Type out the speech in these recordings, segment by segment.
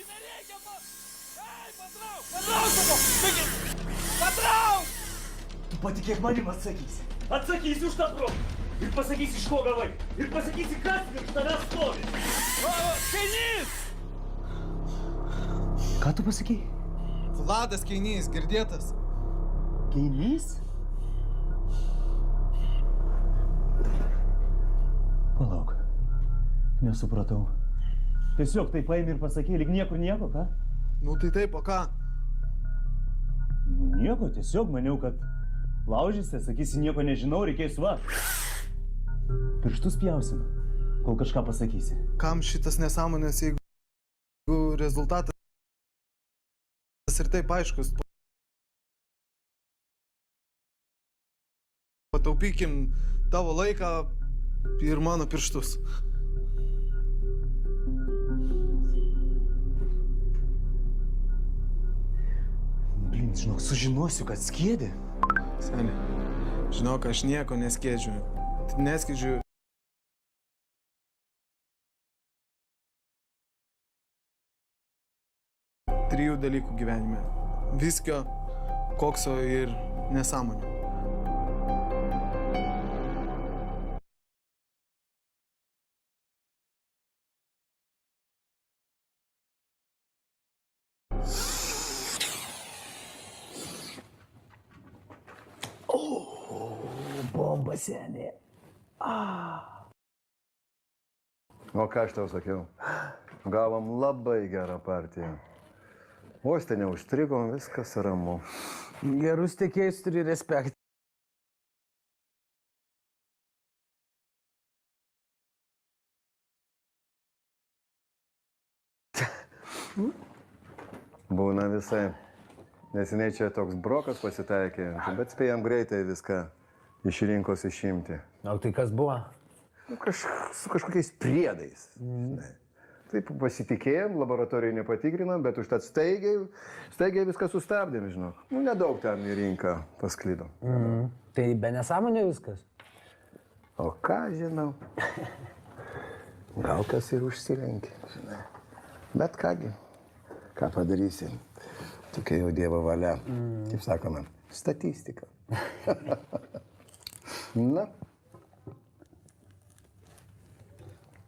Nereikia man! Ei, patrauk! Patrauk! Patrauk! Tu patikėk manim atsakysi. Atsakysi už tą brolį. Ir pasakysi, iš ko gavai. Ir pasakysi, kas virš tavęs stovi. Kainys! Ką tu pasakei? Vladas Kainys, girdėtas? Kainys? Palauk. Nesupratau. Tiesiog tai paėmė ir pasakė, lyg niekur nieko, ką? Nu tai taip, o ką? Nu nieko, tiesiog maniau, kad laužysi, sakysi, nieko nežinau, reikės va. Pirštus pjausim, kol kažką pasakysi. Kam šitas nesąmonės, jeigu rezultatas ir taip aiškus? Pataupykim tavo laiką ir mano pirštus. Blin, žinok, sužinosiu, kad skiedi. Seni, žinok, aš nieko neskėdžiu. Neskėdžiu. Trijų dalykų gyvenime. Viskio, kokso ir nesąmonė. Bomba, senė. O ką aš tau sakiau? Gavom labai gerą partiją. Vos ten neužstrigom, viskas ramu. Gerus tiekėjus turi respekt. Būna visai. Neseniai čia toks brokas pasitaikė, bet spėjom greitai viską iš rinkos išimti. O tai kas buvo? Nu, su kažkokiais priedais. Taip pasitikėjom, laboratorijai nepatikrinom, bet užtat staigiai viską sustabdėm, žinok. Nu, nedaug ten į rinką pasklido. Tai be nesąmonė viskas? O ką žinau? Gal kas ir užsilenkė, žinai. Bet kągi, ką padarysim? Tokia jau Dievo valia. Kaip sakoma, statistika. Na.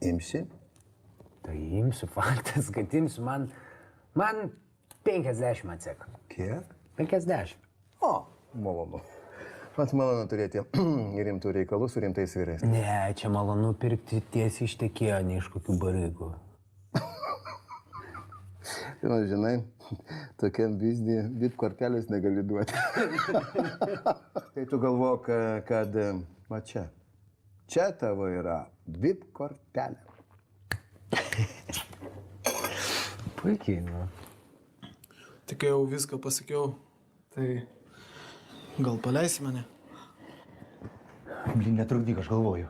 Imsi? Tai imsiu, faktas, kad imsiu. Man 50 atsek. Kiek? 50. O, malonu. Pats malonu turėti rimtų reikalų su rimtais vyrais. Ne, čia malonu pirkti tiesiai iš tiekėjo, ne iš kokių barigų. Nu, žinai, tokiam biznį VIP kortelės negali duoti. Tai tu galvok, kad va čia. Čia tavo yra VIP kortelė. Puikiai, nu. Tik jau viską pasakiau, tai gal paleisi mane? Blin, netrukdyk, aš galvoju.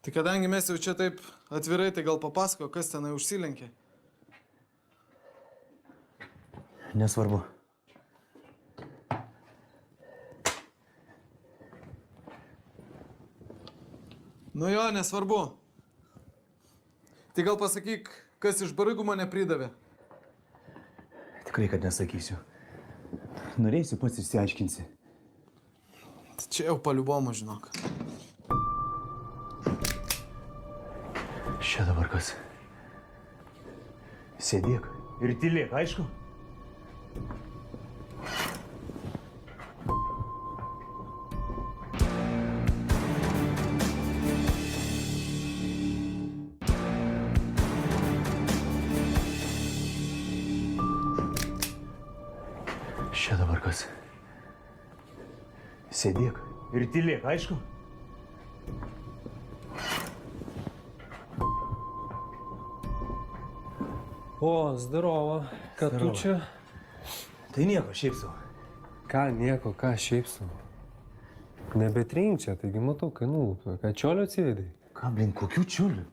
Tai kadangi mes jau čia taip atvirai, tai gal papasako, kas tenai užsilenkė? Nesvarbu. Nu jo, nesvarbu. Tai gal pasakyk, kas iš barigų mane pridavė? Tikrai, kad nesakysiu. Norėsiu, pats išsiaiškinsi. Tai čia jau paliubomo, žinok. Čia dabar kas? Sėdėk ir tylėk, aišku? Čia dabar kas? Sėdėk ir tylėk, aišku? O, zdarovo. Ką tu čia? Tai nieko, šiaip sau. Ką nieko, ką šiaip sau? Nebetrink čia, taigi matau, kai nulupė. Ką čiolio atsivedai? Ką, blin, kokių čiulių?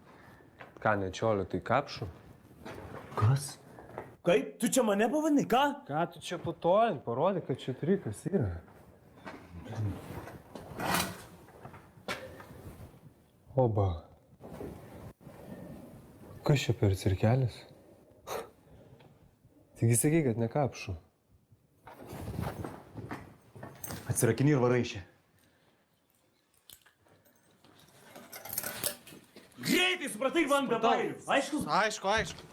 Ką ne čiolio, tai kapšų? Kas? Kaip? Tu čia mane pavadinai, ką? Ką tu čia putojant? Parodyk, kad čia trikas yra. Oba. Kas čia per cirkelis? Taigi sakai, kad ne kapšų. Atsirakini ir varai čia. Greitai, supratai, man be bairių. Aišku? Aišku.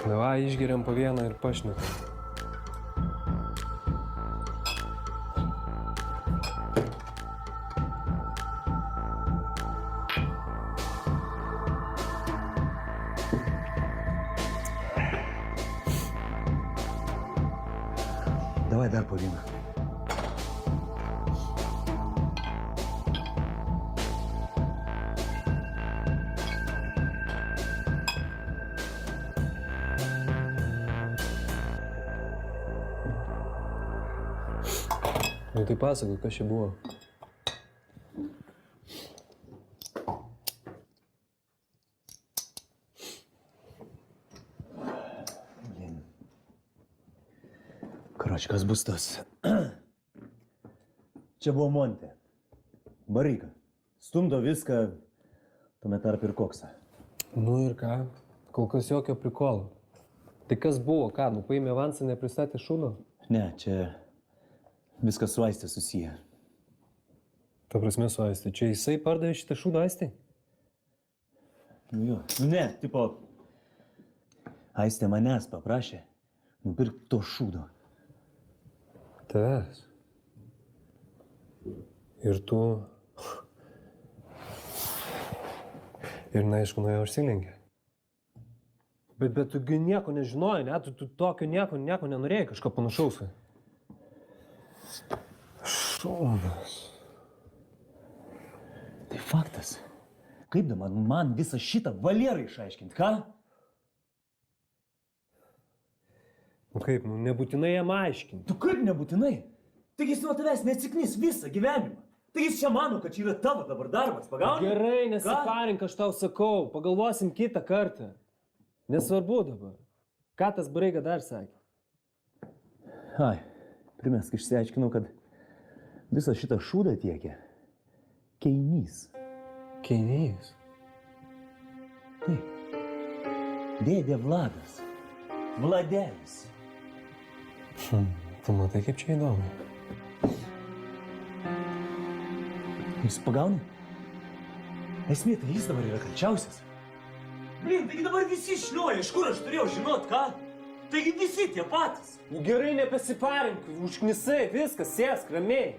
Davai, išgeriam po vieną ir pašnekam. Давай dar po vieną. Nu tai pasakok, kas čia buvo. Karoči, kas bus tas? Čia buvo Montė. Baryka. Stumdo viską, tuomet tarp ir koksą. Nu ir ką? Kol kas jokio prikolo. Tai kas buvo, ką? Nu paėmė avansą, nepristatė šūdo? Ne, čia viskas su Aiste susiję. Ta prasme su Aiste. Čia jisai pardavė šitą šūdą Aistei? Nu jo. Nu ne, tipo, Aiste manęs paprašė nupirkti to šūdo. Tavęs. Ir tu... Ir neaišku, nuo jo užsilenkė. Bet tugi nieko nežinojai, ne? Tu tokio nieko nenorėjai, kažko panašaus. Šūdas. Tai faktas. Kaip da man visą šitą valierą išaiškinti, ką? Nu kaip, nu nebūtinai jam aiškinti. Tu kaip nebūtinai? Taigi jis nuo tavęs neatsiknys visą gyvenimą. Taigi jis čia mano, kad čia yra tavo dabar darbas, pagauni? Gerai, nesiparink, aš tau sakau, pagalvosim kitą kartą. Nesvarbu dabar. Ką tas Bareiga dar sakė? Ai, primesk išsiaiškinau, kad visą šitą šūdą tiekia Keinys. Keinys? Taip. Dėdė Vladas. Vladelis. Tu matai, kaip čia įdomu. Jūs pagauni? Esmė, tai jis dabar yra kalčiausias. Blin, taigi dabar visi šliuoja, iš kur aš turėjau žinot, ką? Taigi visi tie patys. Nu gerai, nepasiparink, užknisai, viskas, sėsk, ramiai.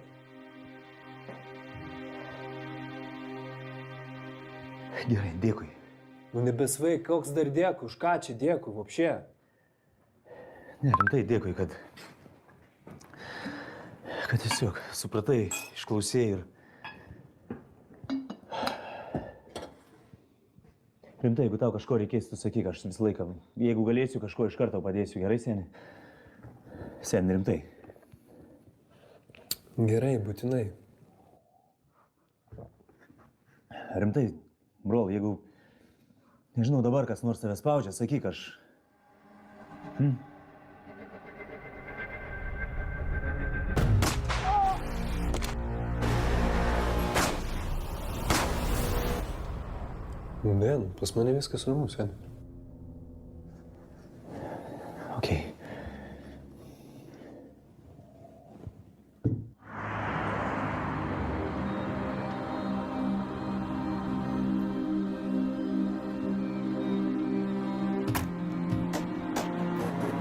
Gerai, dėkui. Nu nebesvaik, koks dar dėkui, už ką čia dėkui, vopšė? Ne, rimtai dėkui, kad tiesiog supratai, išklausėjai ir... Rimtai, jeigu tau kažko reikės, tu sakyk, aš visą laiką, jeigu galėsiu, kažko iš karto padėsiu, gerai, seni? Seni, rimtai. Gerai, būtinai. Rimtai, brol, jeigu, nežinau, dabar kas nors tave spaudžia, sakyk, aš... Nu, ben, pas mane viskas ramu, seni. Okei.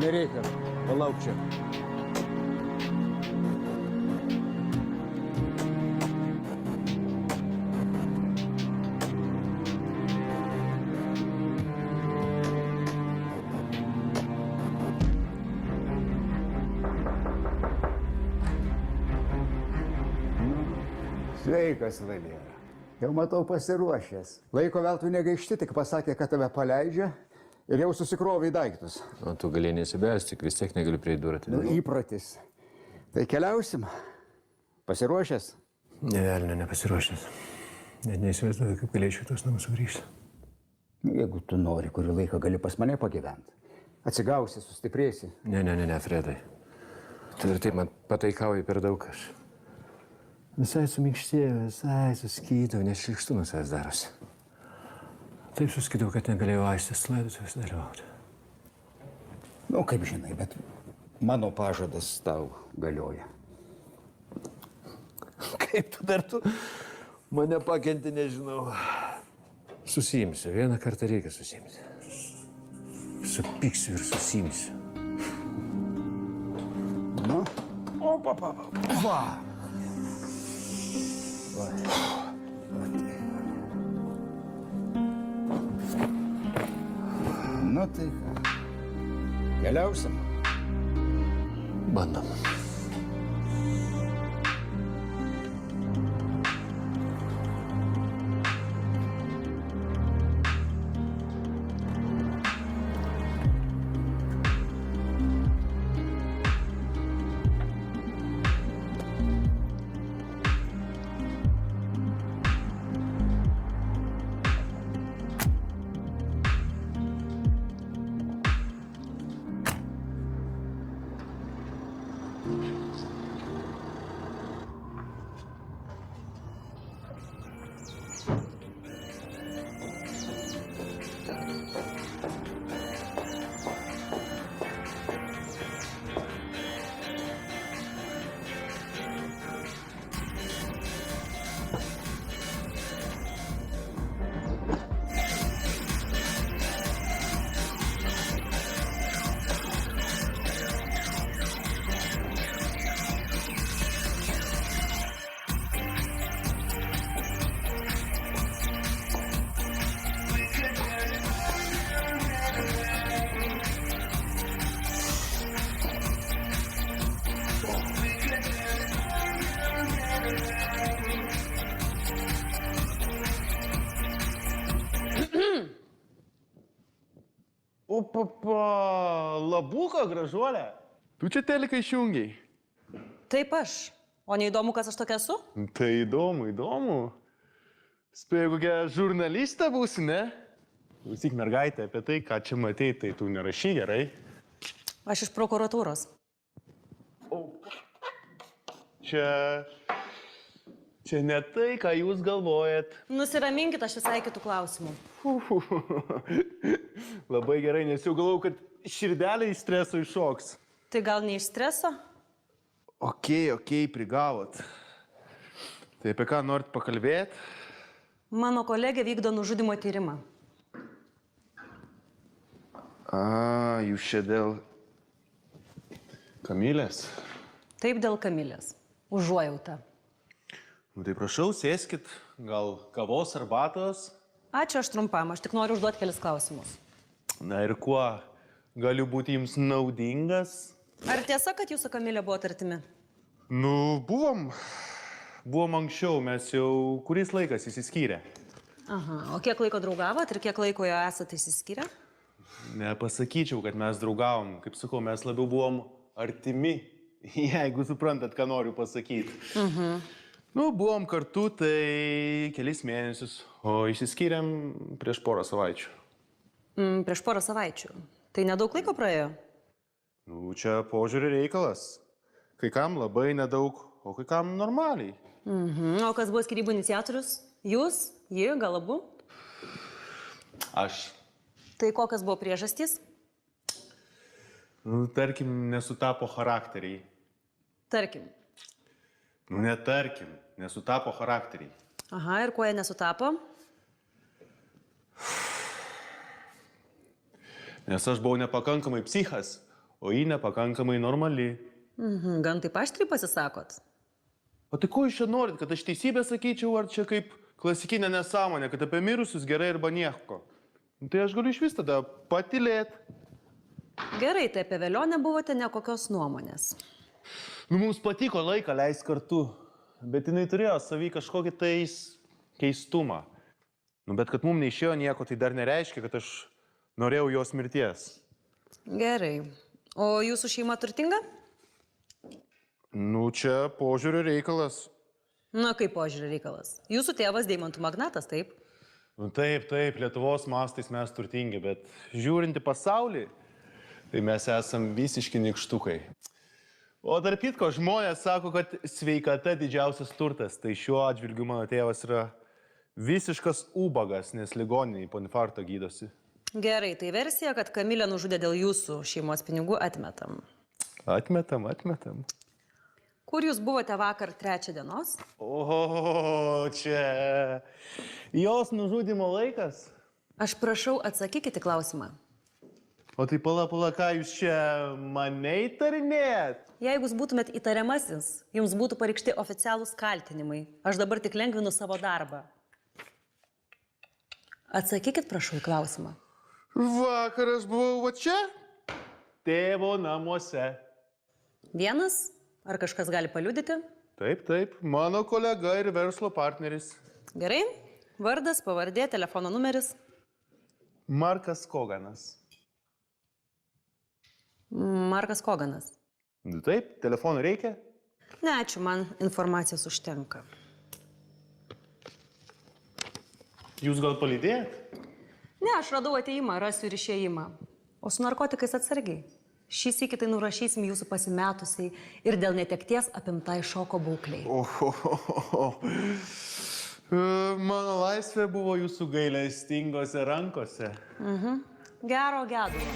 Nereikia, palauk čia. Sveikas, Valera. Jau matau pasiruošęs. Laiko veltui negaišti, tik pasakė, kad tave paleidžia ir jau susikrovė į daiktus. O tu gali nesibėsti, tik vis tiek negali pridurti. Nu, įpratis. Tai keliausim. Pasiruošęs? Ne, velnio, nepasiruošęs. Net neįsivaizduoju, kaip galėčiau į tuos namus sugrįžti. Nu, jeigu tu nori, kurį laiką gali pas mane pagyventi. Atsigausi, sustiprėsi. Ne, Fredai. Tu ir taip man pataikauji per daug aš. Visai suminkštėjau, visai suskydau, nes šlikštu nuo savęs darosi. Taip suskydau, kad negalėjau Aistės laidotuvės dalyvauti. Nu, kaip žinai, bet mano pažadas tau galioja. Kaip tu mane pakenti, nežinau. Susiimsiu, vieną kartą reikia susiimti. Supyksiu ir susiimsiu. Nu, Va! nu tai ką. Keliausim. Bandom. Opapa, labuka, gražuolė. Tu čia teliką išjungiai. Taip aš. O neįdomu, kas aš tokia esu? Tai įdomu. Spėjau, kokia žurnalistė būsi, ne? Klausyk, mergaitė, apie tai, ką čia matei, tai tu nerašy gerai. Aš iš prokuratūros. Čia ne tai, ką jūs galvojat. Nusiraminkit, aš visai kitų klausimų. Labai gerai, nes jau galvojau, kad širdelė iš streso iššoks. Tai gal ne iš streso? Okei, prigavot. Tai apie ką norit pakalbėti? Mano kolegė vykdo nužudimo tyrimą. Jūs čia dėl Kamilės? Taip, dėl Kamilės. Užuojauta. Nu tai prašau, sėskit, gal kavos arbatos? Ačiū, aš trumpam, aš tik noriu užduoti kelis klausimus. Na ir kuo galiu būti jums naudingas? Ar tiesa, kad jūs su Kamilė buvote artimi? Nu, buvom anksčiau, mes jau kuris laikas išsiskyrę. Aha, o kiek laiko draugavot ir kiek laiko jo esate išsiskyrę? Nepasakyčiau, kad mes draugavom. Kaip sakau, mes labiau buvom artimi, jeigu suprantat, ką noriu pasakyti. Nu, buvom kartu tai kelis mėnesius, o išsiskyrėm prieš porą savaičių. Prieš porą savaičių. Tai nedaug laiko praėjo? Nu, čia požiūrį reikalas. Kai kam labai nedaug, o kai kam normaliai. O kas buvo skyrybų iniciatorius? Jūs? Ji? Gal abu? Aš. Tai kokios buvo priežastys? Nu, tarkim, nesutapo charakteriai. Tarkim. Nu, netarkim, nesutapo charakteriai. Aha, ir kuo jie nesutapo? Nes aš buvau nepakankamai psichas, o ji nepakankamai normali. Gan taip aštriai pasisakot. O tai ko jūs čia norit, kad aš teisybę sakyčiau, ar čia kaip klasikinė nesąmonė, kad apie mirusius gerai arba nieko? Nu, tai aš galiu iš vis tada patylėt. Gerai, tai apie Velionę buvote nekokios nuomonės. Nu, mums patiko laiką leisti kartu, bet jinai turėjo savį kažkokį tais keistumą. Nu, bet kad mums neišėjo nieko, tai dar nereiškia, kad aš norėjau jos mirties. Gerai. O jūsų šeima turtinga? Nu, čia požiūrio reikalas. Na, kaip požiūrio reikalas? Jūsų tėvas deimantų magnatas, taip? Nu, taip, Lietuvos mastais mes turtingi, bet žiūrinti pasaulį, Tai mes esam visiški nikštukai. O tarp kitko, žmonės sako, kad sveikata didžiausias turtas. Tai šiuo atžvilgiu mano tėvas yra visiškas ubagas, nes ligoniniai po infarkto gydosi. Gerai, tai versija, kad Kamilę nužudė dėl jūsų šeimos pinigų atmetam. Atmetam. Kur jūs buvote vakar 3 dienos? O, čia jos nužudimo laikas. Aš prašau, atsakykite klausimą. O tai pala, ką jūs čia mane įtarinėjat? Jeigu jūs būtumėt įtariamasis, jums būtų pareikšti oficialūs kaltinimai. Aš dabar tik lengvinu savo darbą. Atsakykit, prašau, į klausimą. Vakar aš buvau va čia? Tėvo namuose. Vienas? Ar kažkas gali paliudyti? Taip, mano kolega ir verslo partneris. Gerai. Vardas, pavardė, telefono numeris. Markas Koganas. Markas Koganas. Taip, telefonų reikia? Ne, ačiū, man informacijos užtenka. Jūs gal palydėjat? Ne, aš radau ateimą, rasiu ir išėjimą. O su narkotikais atsargiai. Šį sykį tai nurašysim jūsų pasimetusiai ir dėl netekties apimtai šoko būkliai. Mano laisvė buvo jūsų gailestingose rankose. Gero gedulo.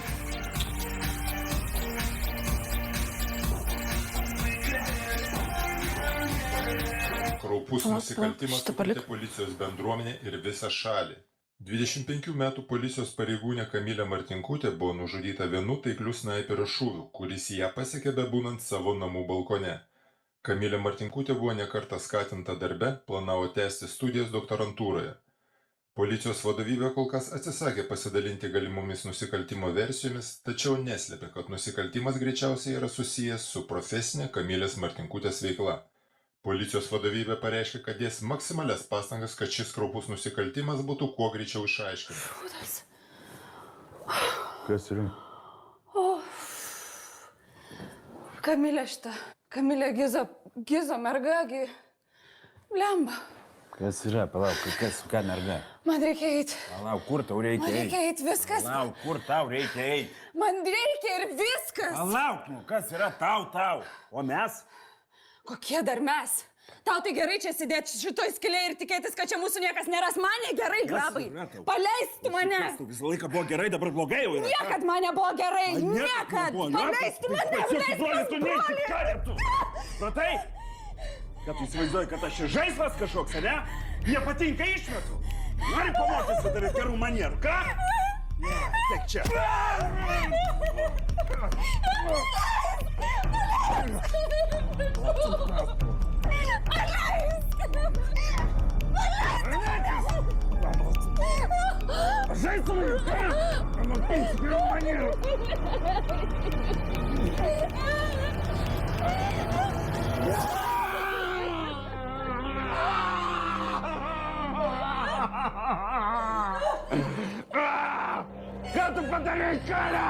Kraupus nusikaltimas sukrėtė policijos bendruomenę ir visą šalį. 25 metų policijos pareigūnė Kamilė Martinkutė buvo nužudyta vienu taikliu snaiperio šūviu, kuris ją pasiekė bebūnant savo namų balkone. Kamilė Martinkutė buvo nekartą skatinta darbe, planavo tęsti studijas doktorantūroje. Policijos vadovybė kol kas atsisakė pasidalinti galimomis nusikaltimo versijomis, tačiau neslėpė, kad nusikaltimas greičiausiai yra susijęs su profesinė Kamilės Martinkutės veikla. Policijos vadovybė pareiškė, kad dės maksimalias pastangas, kad šis kraupus nusikaltimas būtų kuo greičiau išaiškintas. Kas yra? Kamilė šitą. Kamilė Gizo mergagi. Blemba. Kas yra, palauk, ką merga? Man reikia eiti. Palauk, kur tau reikia Man reikia eiti, viskas. Palauk, kur tau reikia eiti? Man reikia ir viskas. Palauk, kas yra tau? O mes? Kokie dar mes? Tau tai gerai čia sėdėti šitoj skilėje ir tikėtis, kad čia mūsų niekas neras. Mane gerai, grabai. Paleisti mane. Visą laiką buvo gerai, dabar blogai jau yra. Niekad mane buvo gerai. Niekad. Paleisti mane. Tu neįsikarėtų. Pratai? Kad tu įsivaizduoji, kad aš čia žaislas kažkoks, ne? Nepatinka išmetu. Nori pamokysi tavęs gerų manierų, ką? Ne, tek čia. Žais su manimi, ką? Pamokysi gerų manierų. Ką tu padarei, Kalia?